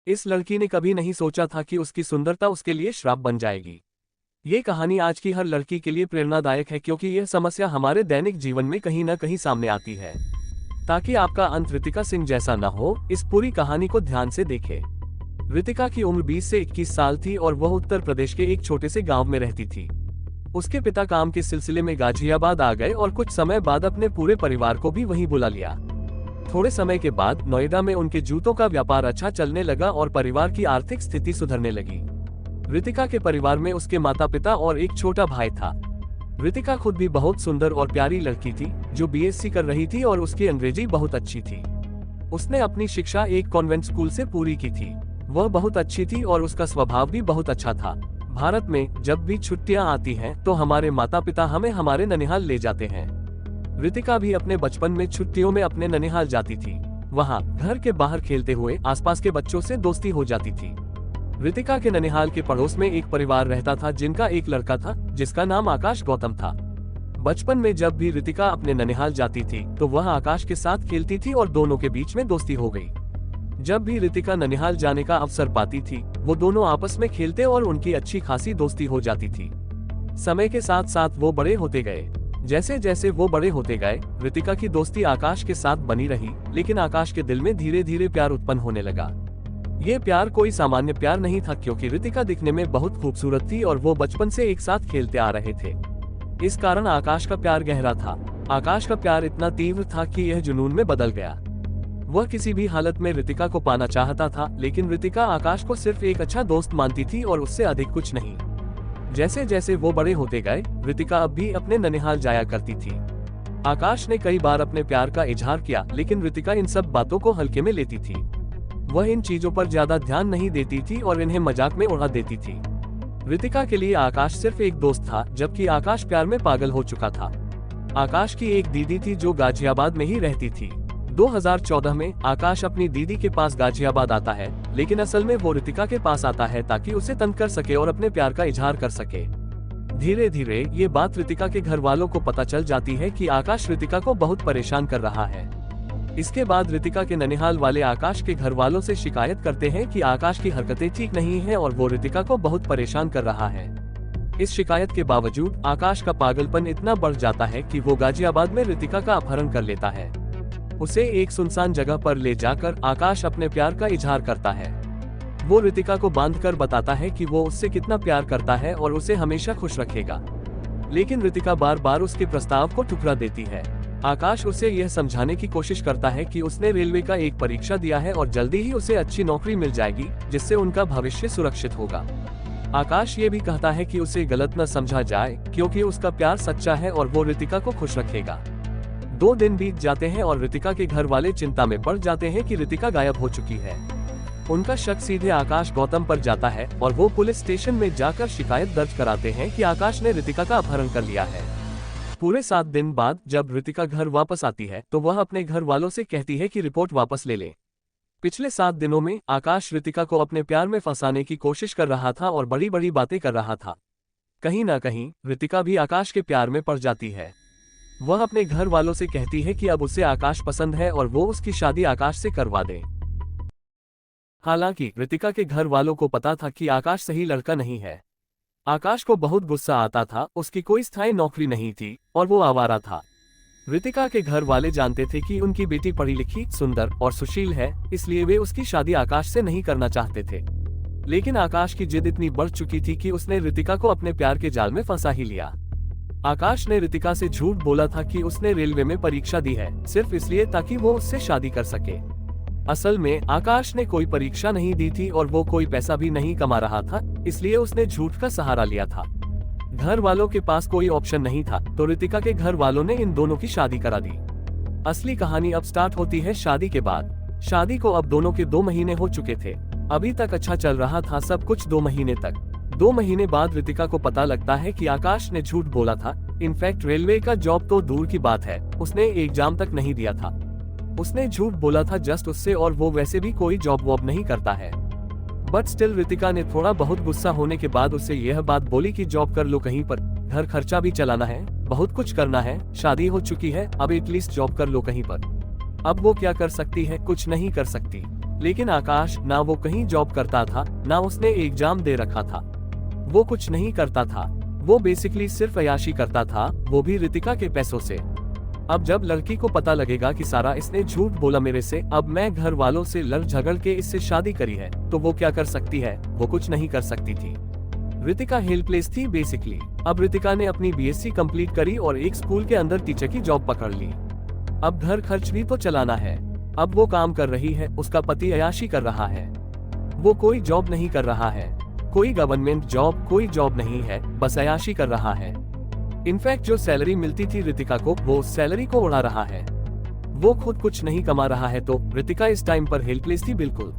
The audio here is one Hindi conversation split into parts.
इस लड़की ने कभी नहीं सोचा था कि उसकी सुंदरता उसके लिए श्राप बन जाएगी। ये कहानी आज की हर लड़की के लिए प्रेरणादायक है, क्योंकि यह समस्या हमारे दैनिक जीवन में कहीं न कहीं सामने आती है। ताकि आपका अंत ऋतिका सिंह जैसा न हो, इस पूरी कहानी को ध्यान से देखें। ऋतिका की उम्र 20 से 21 साल थी और वह उत्तर प्रदेश के एक छोटे से गांव में रहती थी। उसके पिता काम के सिलसिले में गाजियाबाद आ गए और कुछ समय बाद अपने पूरे परिवार को भी वहीं बुला लिया। थोड़े समय के बाद नोएडा में उनके जूतों का व्यापार अच्छा चलने लगा और परिवार की आर्थिक स्थिति सुधरने लगी। ऋतिका के परिवार में उसके माता पिता और एक छोटा भाई था। ऋतिका खुद भी बहुत सुंदर और प्यारी लड़की थी, जो बीएससी कर रही थी और उसकी अंग्रेजी बहुत अच्छी थी। उसने अपनी शिक्षा एक कॉन्वेंट स्कूल से पूरी की थी। वह बहुत अच्छी थी और उसका स्वभाव भी बहुत अच्छा था। भारत में जब भी छुट्टियां आती हैं, तो हमारे माता पिता हमें हमारे ननिहाल ले जाते हैं। ऋतिका भी अपने बचपन में छुट्टियों में अपने ननिहाल जाती थी। वहां घर के बाहर खेलते हुए आसपास के बच्चों से दोस्ती हो जाती थी। ऋतिका के ननिहाल के पड़ोस में एक परिवार रहता था, जिनका एक लड़का था जिसका नाम आकाश गौतम था। बचपन में जब भी ऋतिका अपने ननिहाल जाती थी, तो वह आकाश के साथ खेलती थी और दोनों के बीच में दोस्ती हो गई। जब भी ऋतिका ननिहाल जाने का अवसर पाती थी, वो दोनों आपस में खेलते और उनकी अच्छी खासी दोस्ती हो जाती थी। समय के साथ साथ वो बड़े होते गए। जैसे जैसे वो बड़े होते गए, ऋतिका की दोस्ती आकाश के साथ बनी रही, लेकिन आकाश के दिल में धीरे धीरे प्यार उत्पन्न होने लगा। ये प्यार कोई सामान्य प्यार नहीं था, क्योंकि ऋतिका दिखने में बहुत खूबसूरत थी और वो बचपन से एक साथ खेलते आ रहे थे। इस कारण आकाश का प्यार गहरा था। आकाश का प्यार इतना तीव्र था कि यह जुनून में बदल गया। वह किसी भी हालत में ऋतिका को पाना चाहता था, लेकिन ऋतिका आकाश को सिर्फ एक अच्छा दोस्त मानती थी और उससे अधिक कुछ नहीं। जैसे जैसे वो बड़े होते गए, ऋतिका अब भी अपने ननिहाल जाया करती थी। आकाश ने कई बार अपने प्यार का इजहार किया, लेकिन ऋतिका इन सब बातों को हल्के में लेती थी। वह इन चीजों पर ज्यादा ध्यान नहीं देती थी और इन्हें मजाक में उड़ा देती थी। ऋतिका के लिए आकाश सिर्फ एक दोस्त था, जबकि आकाश प्यार में पागल हो चुका था। आकाश की एक दीदी थी जो गाजियाबाद में ही रहती थी। 2014 में आकाश अपनी दीदी के पास गाजियाबाद आता है, लेकिन असल में वो ऋतिका के पास आता है ताकि उसे तंग कर सके और अपने प्यार का इजहार कर सके। धीरे धीरे ये बात ऋतिका के घर वालों को पता चल जाती है कि आकाश ऋतिका को बहुत परेशान कर रहा है। इसके बाद ऋतिका के ननिहाल वाले आकाश के घर वालों से शिकायत करते हैं कि आकाश की हरकतें ठीक नहीं है और वो ऋतिका को बहुत परेशान कर रहा है। इस शिकायत के बावजूद आकाश का पागलपन इतना बढ़ जाता है कि वो गाजियाबाद में ऋतिका का अपहरण कर लेता है। उसे एक सुनसान जगह पर ले जाकर आकाश अपने प्यार का इजहार करता है। वो ऋतिका को बांधकर बताता है कि वो उससे कितना प्यार करता है और उसे हमेशा खुश रखेगा, लेकिन ऋतिका बार बार उसके प्रस्ताव को ठुकरा देती है। आकाश उसे यह समझाने की कोशिश करता है कि उसने रेलवे का एक परीक्षा दिया है और जल्दी ही उसे अच्छी नौकरी मिल जाएगी, जिससे उनका भविष्य सुरक्षित होगा। आकाश ये भी कहता है कि उसे गलत न समझा जाए, क्योंकि उसका प्यार सच्चा है और वो ऋतिका को खुश रखेगा। 2 दिन बीत जाते हैं और ऋतिका के घर वाले चिंता में पड़ जाते हैं कि ऋतिका गायब हो चुकी है। उनका शक सीधे आकाश गौतम पर जाता है और वो पुलिस स्टेशन में जाकर शिकायत दर्ज कराते हैं कि आकाश ने ऋतिका का अपहरण कर लिया है। पूरे 7 दिन बाद जब ऋतिका घर वापस आती है, तो वह अपने घर वालों से कहती है कि रिपोर्ट वापस ले लें। पिछले 7 दिनों में आकाश ऋतिका को अपने प्यार में फंसाने की कोशिश कर रहा था और बड़ी बड़ी बातें कर रहा था। कहीं ना कहीं ऋतिका भी आकाश के प्यार में पड़ जाती है। वह अपने घर वालों से कहती है कि अब उसे आकाश पसंद है और वो उसकी शादी आकाश से करवा दे। हालांकि ऋतिका के घर वालों को पता था कि आकाश सही लड़का नहीं है। आकाश को बहुत गुस्सा आता था, उसकी कोई स्थायी नौकरी नहीं थी और वो आवारा था। ऋतिका के घर वाले जानते थे कि उनकी बेटी पढ़ी लिखी, सुंदर और सुशील है, इसलिए वे उसकी शादी आकाश से नहीं करना चाहते थे। लेकिन आकाश की जिद इतनी बढ़ चुकी थी कि उसने ऋतिका को अपने प्यार के जाल में फंसा ही लिया। आकाश ने ऋतिका से झूठ बोला था कि उसने रेलवे में परीक्षा दी है, सिर्फ इसलिए ताकि वो उससे शादी कर सके। असल में आकाश ने कोई परीक्षा नहीं दी थी और वो कोई पैसा भी नहीं कमा रहा था, इसलिए उसने झूठ का सहारा लिया था। घर वालों के पास कोई ऑप्शन नहीं था, तो ऋतिका के घर वालों ने इन दोनों की शादी करा दी। असली कहानी अब स्टार्ट होती है शादी के बाद। शादी को अब दोनों के 2 महीने हो चुके थे। अभी तक अच्छा चल रहा था सब कुछ 2 महीने तक। 2 महीने बाद ऋतिका को पता लगता है कि आकाश ने झूठ बोला था। इनफैक्ट रेलवे का जॉब तो दूर की बात है, उसने एग्जाम तक नहीं दिया था। उसने झूठ बोला था जस्ट उससे, और वो वैसे भी कोई जॉब वॉब नहीं करता है। बट स्टिल ऋतिका ने थोड़ा बहुत गुस्सा होने के बाद उससे यह बात बोली कि जॉब कर लो कहीं पर, घर खर्चा भी चलाना है, बहुत कुछ करना है, शादी हो चुकी है, अब एटलीस्ट जॉब कर लो कहीं पर। अब वो क्या कर सकती है? कुछ नहीं कर सकती। लेकिन आकाश ना वो कहीं जॉब करता था, ना उसने एग्जाम दे रखा था। वो कुछ नहीं करता था, वो बेसिकली सिर्फ अय्याशी करता था, वो भी रितिका के पैसों से। अब जब लड़की को पता लगेगा कि सारा इसने झूठ बोला मेरे से, अब मैं घर वालों से लड़ झगड़ के इससे शादी करी है, तो वो क्या कर सकती है? वो कुछ नहीं कर सकती थी। रितिका हेल्पलेस थी बेसिकली। अब रितिका ने अपनी बीएससी कंप्लीट करी और एक स्कूल के अंदर टीचर की जॉब पकड़ ली। अब घर खर्च भी तो चलाना है। अब वो काम कर रही है, उसका पति अय्याशी कर रहा है। वो कोई जॉब नहीं कर रहा है, कोई गवर्नमेंट जॉब, कोई जॉब नहीं है, बस अय्याशी कर रहा है। इनफैक्ट जो सैलरी मिलती थी रितिका को, वो उस सैलरी को उड़ा रहा है। वो खुद कुछ नहीं कमा रहा है, तो रितिका इस टाइम पर हेल्पलेस थी बिल्कुल।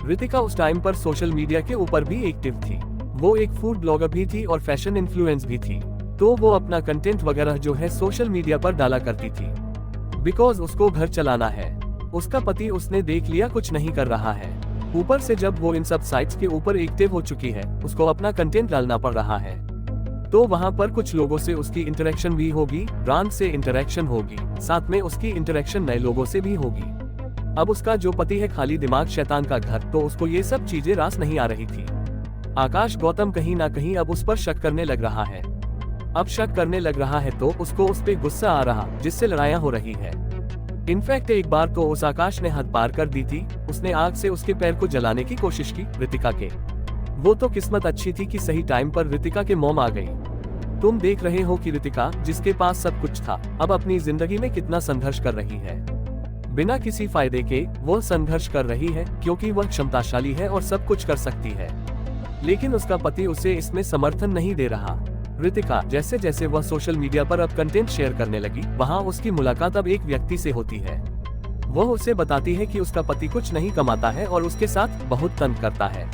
रितिका उस टाइम पर सोशल मीडिया के ऊपर भी एक्टिव थी। वो एक फूड ब्लॉगर भी थी और फैशन इन्फ्लुएंस भी थी, तो वो अपना कंटेंट वगैरह जो है सोशल मीडिया पर डाला करती थी, बिकॉज उसको घर चलाना है। उसका पति उसने देख लिया कुछ नहीं कर रहा है, ऊपर से जब वो इन सब साइट्स के ऊपर एक्टिव हो चुकी है, उसको अपना कंटेंट डालना पड़ रहा है, तो वहाँ पर कुछ लोगों से उसकी इंटरेक्शन भी होगी, ब्रांड से इंटरेक्शन होगी, साथ में उसकी इंटरेक्शन नए लोगों से भी होगी। अब उसका जो पति है खाली दिमाग शैतान का घर, तो उसको ये सब चीजें रास नहीं आ रही थी। आकाश गौतम कहीं ना कहीं अब उस पर शक करने लग रहा है। अब शक करने लग रहा है तो उसको उस पे गुस्सा आ रहा, जिससे लड़ाइयाँ हो रही है। इनफैक्ट एक बार तो उस आकाश ने हद पार कर दी थी, उसने आग से उसके पैर को जलाने की कोशिश की रितिका के। वो तो किस्मत अच्छी थी कि सही टाइम पर रितिका के मॉम आ गई। तुम देख रहे हो कि रितिका, जिसके पास सब कुछ था, अब अपनी जिंदगी में कितना संघर्ष कर रही है। बिना किसी फायदे के वो संघर्ष कर रही है, क्योंकि वह क्षमताशाली है और सब कुछ कर सकती है, लेकिन उसका पति उसे इसमें समर्थन नहीं दे रहा। रितिका जैसे जैसे वह सोशल मीडिया पर अब कंटेंट शेयर करने लगी, वहाँ उसकी मुलाकात अब एक व्यक्ति से होती है। वह उसे बताती है कि उसका पति कुछ नहीं कमाता है और उसके साथ बहुत तंग करता है।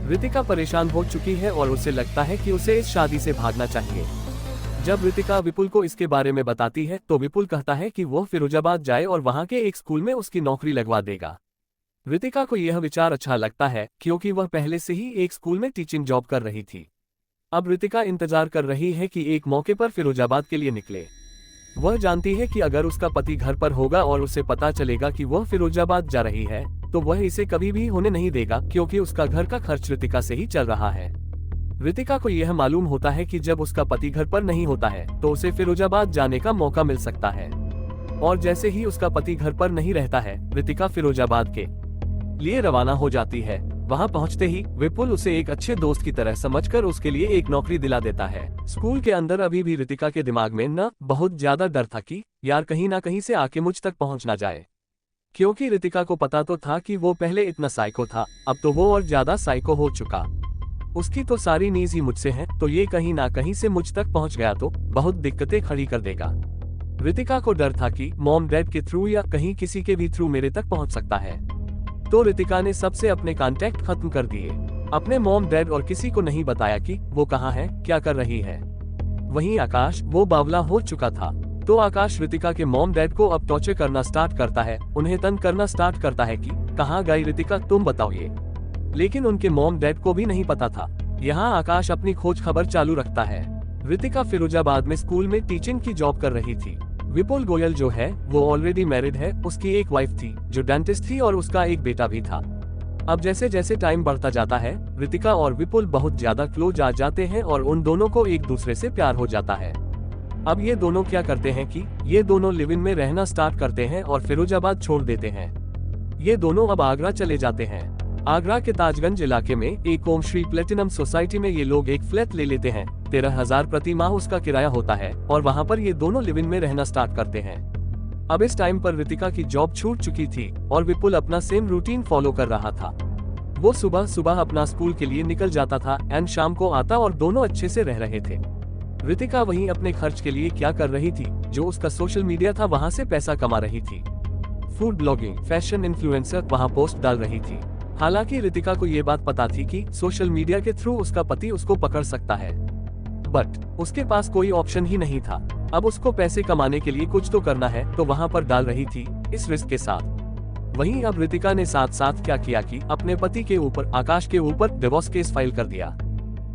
रितिका परेशान हो चुकी है और उसे लगता है कि उसे इस शादी से भागना चाहिए। जब रितिका विपुल को इसके बारे में बताती है, तो विपुल कहता है कि वह फिरोजाबाद जाए और वहाँ के एक स्कूल में उसकी नौकरी लगवा देगा। रितिका को यह विचार अच्छा लगता है, क्योंकि वह पहले से ही एक स्कूल में टीचिंग जॉब कर रही थी। अब रितिका इंतजार कर रही है कि एक मौके पर फिरोजाबाद के लिए निकले। वह जानती है कि अगर उसका पति घर पर होगा और उसे पता चलेगा कि वह फिरोजाबाद जा रही है, तो वह इसे कभी भी होने नहीं देगा, क्योंकि उसका घर का खर्च रितिका से ही चल रहा है। रितिका को यह मालूम होता है कि जब उसका पति घर पर नहीं होता है, तो उसे फिरोजाबाद जाने का मौका मिल सकता है। और जैसे ही उसका पति घर पर नहीं रहता है, रितिका फिरोजाबाद के लिए रवाना हो जाती है। वहां पहुंचते ही विपुल उसे एक अच्छे दोस्त की तरह समझकर उसके लिए एक नौकरी दिला देता है। स्कूल के अंदर अभी भी रितिका के दिमाग में न बहुत ज्यादा डर था कि यार कहीं ना कहीं से आके मुझ तक पहुंच ना जाए, क्योंकि रितिका को पता तो था कि वो पहले इतना साइको था, अब तो वो और ज्यादा साइको हो चुका। उसकी तो सारी नीज ही मुझसे है, तो ये कहीं ना कहीं से मुझ तक पहुंच गया तो बहुत दिक्कतें खड़ी कर देगा। रितिका को डर था कि मॉम डैड के थ्रू या कहीं किसी के भी थ्रू मेरे तक पहुंच सकता है, तो रितिका ने सबसे अपने कांटेक्ट खत्म कर दिए। अपने मॉम डैड और किसी को नहीं बताया कि वो कहाँ है, क्या कर रही है। वहीं आकाश, वो बावला हो चुका था, तो आकाश रितिका के मॉम डैड को अब टॉर्चर करना स्टार्ट करता है, उन्हें तंग करना स्टार्ट करता है कि कहाँ गई रितिका, तुम बताओ ये। लेकिन उनके मॉम डैड को भी नहीं पता था। यहाँ आकाश अपनी खोज खबर चालू रखता है। रितिका फिरोजाबाद में स्कूल में टीचिंग की जॉब कर रही थी। विपुल गोयल जो है वो ऑलरेडी मैरिड है, उसकी एक वाइफ थी जो डेंटिस्ट थी और उसका एक बेटा भी था। अब जैसे जैसे टाइम बढ़ता जाता है, रितिका और विपुल बहुत ज्यादा क्लोज आ जाते हैं और उन दोनों को एक दूसरे से प्यार हो जाता है। अब ये दोनों क्या करते हैं कि ये दोनों लिव इन में रहना स्टार्ट करते हैं और फिरोजाबाद छोड़ देते हैं। ये दोनों अब आगरा चले जाते हैं। आगरा के ताजगंज इलाके में एक ओम श्री प्लेटिनम सोसाइटी में ये लोग एक फ्लैट ले लेते हैं। 13,000 प्रति माह उसका किराया होता है और वहाँ पर ये दोनों लिव इन में रहना स्टार्ट करते हैं। अब इस टाइम पर रितिका की जॉब छूट चुकी थी और विपुल अपना सेम रूटीन फॉलो कर रहा था। वो सुबह सुबह अपना स्कूल के लिए निकल जाता था एंड शाम को आता और दोनों अच्छे से रह रहे थे। रितिका वहीं अपने खर्च के लिए क्या कर रही थी, जो उसका सोशल मीडिया था वहाँ से पैसा कमा रही थी। फूड ब्लॉगिंग, फैशन इन्फ्लुएंसर वहाँ पोस्ट डाल रही थी। हालांकि रितिका को ये बात पता थी कि सोशल मीडिया के थ्रू उसका पति उसको पकड़ सकता है, बट उसके पास कोई ऑप्शन ही नहीं था। अब उसको पैसे कमाने के लिए कुछ तो करना है, तो वहाँ पर डाल रही थी इस रिस्क के साथ। वहीं अब रितिका ने साथ साथ क्या किया कि अपने पति के ऊपर, आकाश के ऊपर डिवोर्स केस फाइल कर दिया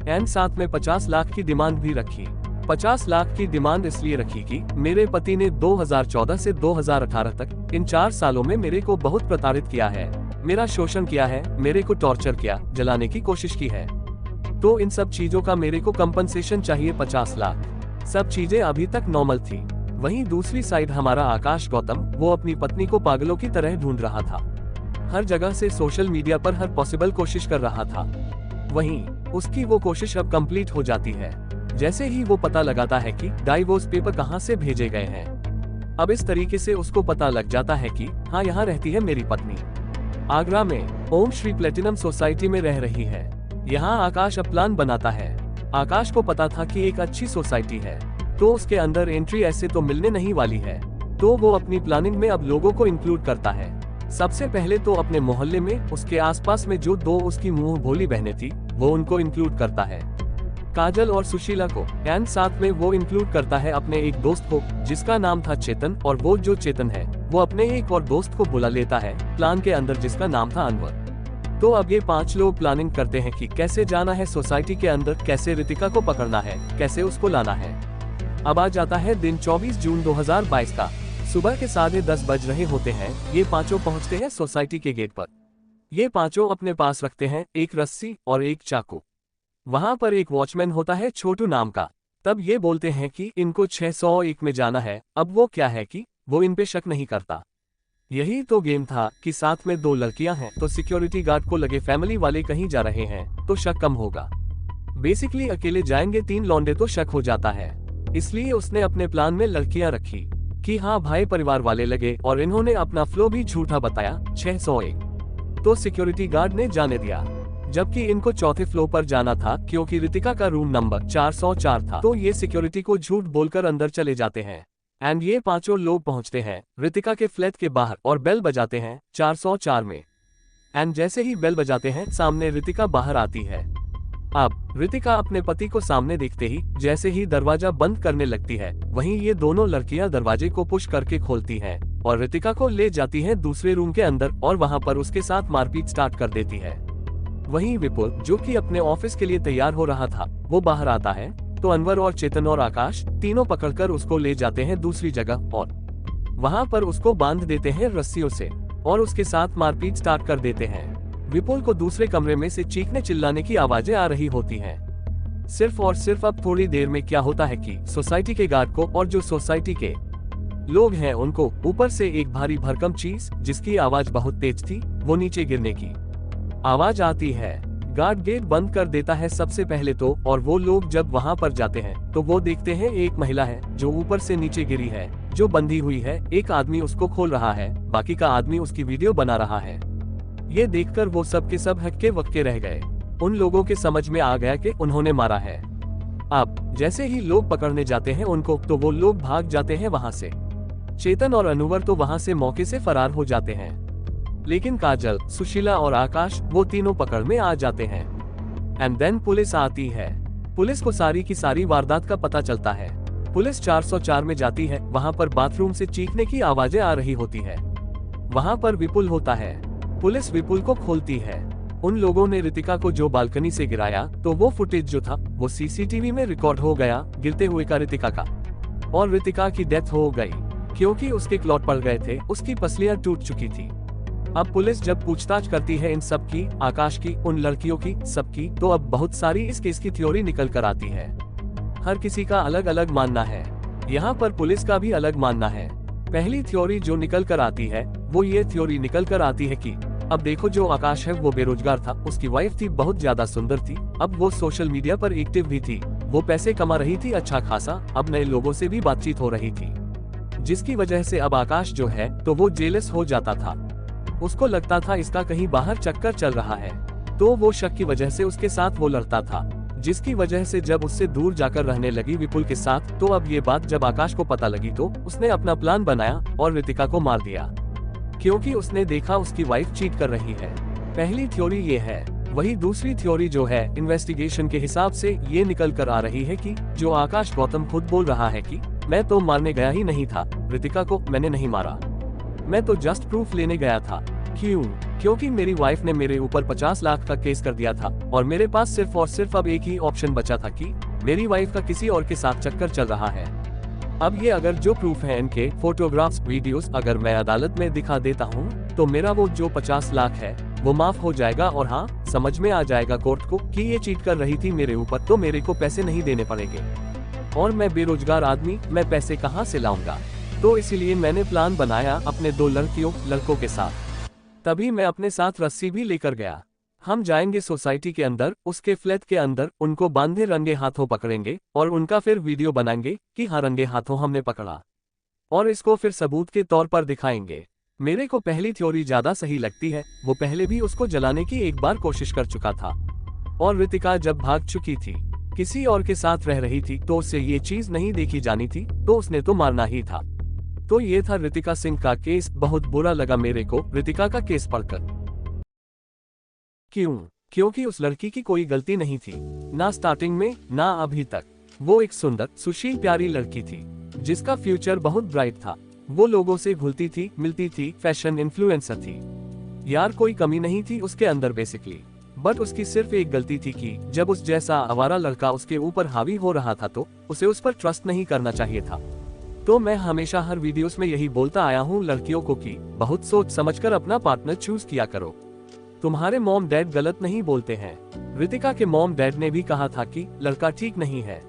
एंड साथ में 50 लाख की डिमांड भी रखी। 50 लाख की डिमांड इसलिए रखी कि मेरे पति ने 2014 से 2018 तक इन 4 सालों में मेरे को बहुत प्रताड़ित किया है। मेरा शोषण किया है, मेरे को टॉर्चर किया, जलाने की कोशिश की है। तो इन सब चीजों का मेरे को कंपनसेशन चाहिए 50 लाख। सब चीजें अभी तक नॉर्मल थी। वहीं दूसरी साइड हमारा आकाश गौतम, वो अपनी पत्नी को पागलों की तरह ढूंढ रहा था। हर जगह से सोशल मीडिया पर हर पॉसिबल कोशिश कर रहा था। वहीं उसकी वो कोशिश अब कंप्लीट हो जाती है जैसे ही वो पता लगाता है कि डाइवोर्स पेपर कहाँ से भेजे गए हैं। अब इस तरीके से उसको पता लग जाता है कि हाँ, यहाँ रहती है मेरी पत्नी। आगरा में ओम श्री प्लेटिनम सोसाइटी में रह रही है। यहाँ आकाश अब प्लान बनाता है। आकाश को पता था कि एक अच्छी सोसाइटी है तो उसके अंदर एंट्री ऐसे तो मिलने नहीं वाली है, तो वो अपनी प्लानिंग में अब लोगों को इंक्लूड करता है। सबसे पहले तो अपने मोहल्ले में उसके आसपास में जो 2 उसकी मुंह भोली बहनें थी, वो उनको इंक्लूड करता है, काजल और सुशीला को। एंड साथ में वो इंक्लूड करता है अपने एक दोस्त को जिसका नाम था चेतन, और वो जो चेतन है वो अपने एक और दोस्त को बुला लेता है प्लान के अंदर जिसका नाम था अनवर। तो अब ये 5 लोग प्लानिंग करते हैं कि कैसे जाना है सोसाइटी के अंदर, कैसे रितिका को पकड़ना है, कैसे उसको लाना है। अब आ जाता है दिन 24 जून 2022 का। सुबह के 10:30 बज रहे होते हैं। ये 5 पहुंचते हैं सोसाइटी के गेट पर। ये 5 अपने पास रखते हैं एक रस्सी और एक चाकू। वहां पर एक वॉचमैन होता है छोटू नाम का। तब ये बोलते हैं कि इनको 601 में जाना है। अब वो क्या है कि वो इन पे शक नहीं करता। यही तो गेम था कि साथ में 2 लड़कियां हैं तो सिक्योरिटी गार्ड को लगे फैमिली वाले कहीं जा रहे हैं तो शक कम होगा। बेसिकली अकेले जाएंगे 3 लौंडे तो शक हो जाता है। इसलिए उसने अपने प्लान में लड़कियां रखी कि हाँ भाई परिवार वाले लगे, और इन्होंने अपना फ्लो भी झूठा बताया 601। तो सिक्योरिटी गार्ड ने जाने दिया, जबकि इनको 4थे फ्लोर पर जाना था क्योंकि रितिका का रूम नंबर 404 था। तो ये सिक्योरिटी को झूठ बोलकर अंदर चले जाते हैं। एंड ये 5 लोग पहुंचते हैं रितिका के फ्लैट के बाहर और बेल बजाते हैं 404 में। एंड जैसे ही बेल बजाते हैं सामने रितिका बाहर आती है। अब रितिका अपने पति को सामने देखते ही जैसे ही दरवाजा बंद करने लगती है, वहीं ये दोनों लड़कियां दरवाजे को पुश करके खोलती हैं और रितिका को ले जाती हैं दूसरे रूम के अंदर और वहां पर उसके साथ मारपीट स्टार्ट कर देती है। वहीं विपुल जो कि अपने ऑफिस के लिए तैयार हो रहा था, वो बाहर आता है तो अनवर और चेतन और आकाश तीनों पकड़कर उसको ले जाते हैं दूसरी जगह और वहां पर उसको बांध देते हैं रस्सियों से और उसके साथ मारपीट स्टार्ट कर देते हैं। विपुल को दूसरे कमरे में से चीखने चिल्लाने की आवाजें आ रही होती हैं। सिर्फ और सिर्फ अब थोड़ी देर में क्या होता है कि सोसाइटी के गार्ड को और जो सोसाइटी के लोग हैं उनको ऊपर से एक भारी भरकम चीज जिसकी आवाज बहुत तेज थी वो नीचे गिरने की आवाज आती है। गार्ड गेट बंद कर देता है सबसे पहले तो, और वो लोग जब वहां पर जाते हैं तो वो देखते हैं एक महिला है जो ऊपर से नीचे गिरी है, जो बंधी हुई है। एक आदमी उसको खोल रहा है, बाकी का आदमी उसकी वीडियो बना रहा है। ये देखकर वो सब के सब हक्के वक्के रह गए। उन लोगों के समझ में आ गया कि उन्होंने मारा है। अब जैसे ही लोग पकड़ने जाते हैं उनको तो वो लोग भाग जाते हैं वहां से। चेतन और अनवर तो वहां से मौके से फरार हो जाते हैं, लेकिन काजल, सुशीला और आकाश वो तीनों पकड़ में आ जाते हैं। एंड देन पुलिस आती है। पुलिस को सारी की सारी वारदात का पता चलता है। पुलिस 404 में जाती है। वहां पर बाथरूम से चीखने की आवाजें आ रही होती है। वहां पर विपुल होता है। पुलिस विपुल को खोलती है। उन लोगों ने रितिका को जो बालकनी से गिराया तो वो फुटेज जो था वो सीसीटीवी में रिकॉर्ड हो गया गिरते हुए का रितिका का, और रितिका की डेथ हो गई क्योंकि उसके क्लॉट पड़ गए थे, उसकी पसलियां टूट चुकी थी। अब पुलिस जब पूछताछ करती है इन सब की, आकाश की, उन लड़कियों की, सबकी, तो अब बहुत सारी इस केस की थ्योरी निकल कर आती है। हर किसी का अलग अलग मानना है। यहाँ पर पुलिस का भी अलग मानना है। पहली थ्योरी जो निकल कर आती है वो ये थ्योरी निकल कर आती है कि अब देखो जो आकाश है वो बेरोजगार था, उसकी वाइफ थी बहुत ज्यादा सुंदर थी, अब वो सोशल मीडिया पर एक्टिव भी थी, वो पैसे कमा रही थी अच्छा खासा, अब नए लोगों से भी बातचीत हो रही थी, जिसकी वजह से अब आकाश जो है तो वो जेलस हो जाता था। उसको लगता था इसका कहीं बाहर चक्कर चल रहा है, तो वो शक की वजह से उसके साथ वो लड़ता था, जिसकी वजह से जब उससे दूर जाकर रहने लगी विपुल के साथ, तो अब ये बात जब आकाश को पता लगी तो उसने अपना प्लान बनाया और रितिका को मार दिया, क्योंकि उसने देखा उसकी वाइफ चीट कर रही है। पहली थ्योरी ये है। वही दूसरी थ्योरी जो है इन्वेस्टिगेशन के हिसाब से ये निकल कर आ रही है कि जो आकाश गौतम खुद बोल रहा है कि मैं तो मारने गया ही नहीं था, रितिका को मैंने नहीं मारा, मैं तो जस्ट प्रूफ लेने गया था। क्यों? क्योंकि मेरी वाइफ ने मेरे ऊपर 50 लाख का केस कर दिया था और मेरे पास सिर्फ और सिर्फ अब एक ही ऑप्शन बचा था कि मेरी वाइफ का किसी और के साथ चक्कर चल रहा है। अब ये अगर जो प्रूफ है इनके फोटोग्राफ्स, वीडियोस अगर मैं अदालत में दिखा देता हूँ तो मेरा वो जो 50 लाख है वो माफ हो जाएगा, और हाँ, समझ में आ जाएगा कोर्ट को कि ये चीट कर रही थी मेरे ऊपर, तो मेरे को पैसे नहीं देने पड़ेंगे। और मैं बेरोजगार आदमी, मैं पैसे कहाँ से लाऊंगा? तो इसीलिए मैंने प्लान बनाया अपने 2 लड़कों के साथ। तभी मैं अपने साथ रस्सी भी लेकर गया। हम जाएंगे सोसाइटी के अंदर, उसके फ्लैट के अंदर, उनको बांधे रंगे हाथों पकड़ेंगे और उनका फिर वीडियो बनाएंगे कि हाँ, रंगे हाथों हमने पकड़ा, और इसको फिर सबूत के तौर पर दिखाएंगे। मेरे को पहली थ्योरी ज्यादा सही लगती है। वो पहले भी उसको जलाने की एक बार कोशिश कर चुका था, और रितिका जब भाग चुकी थी, किसी और के साथ रह रही थी, तो उससे ये चीज नहीं देखी जानी थी, तो उसने तो मारना ही था। तो ये था रितिका सिंह का केस। बहुत बुरा लगा मेरे को रितिका का केस पढ़कर। क्यों? क्योंकि उस लड़की की कोई गलती नहीं थी, ना स्टार्टिंग में ना अभी तक। वो एक सुंदर, सुशील, प्यारी लड़की थी जिसका फ्यूचर बहुत ब्राइट था। वो लोगों से घुलती थी, मिलती थी, फैशन इन्फ्लुएंसर थी यार, कोई कमी नहीं थी उसके अंदर बेसिकली। बट उसकी सिर्फ एक गलती थी कि जब उस जैसा आवारा लड़का उसके ऊपर हावी हो रहा था तो उसे उस पर ट्रस्ट नहीं करना चाहिए था। तो मैं हमेशा हर वीडियोस में यही बोलता आया हूँ लड़कियों को कि बहुत सोच समझकर अपना पार्टनर चूज किया करो। तुम्हारे मॉम डैड गलत नहीं बोलते हैं। रितिका के मॉम डैड ने भी कहा था कि लड़का ठीक नहीं है।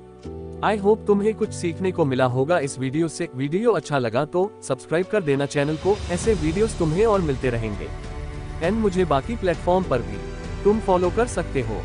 आई होप तुम्हें कुछ सीखने को मिला होगा इस वीडियो से। वीडियो अच्छा लगा तो सब्सक्राइब कर देना चैनल को, ऐसे वीडियोस तुम्हें और मिलते रहेंगे। एंड मुझे बाकी प्लेटफॉर्म पर भी तुम फॉलो कर सकते हो।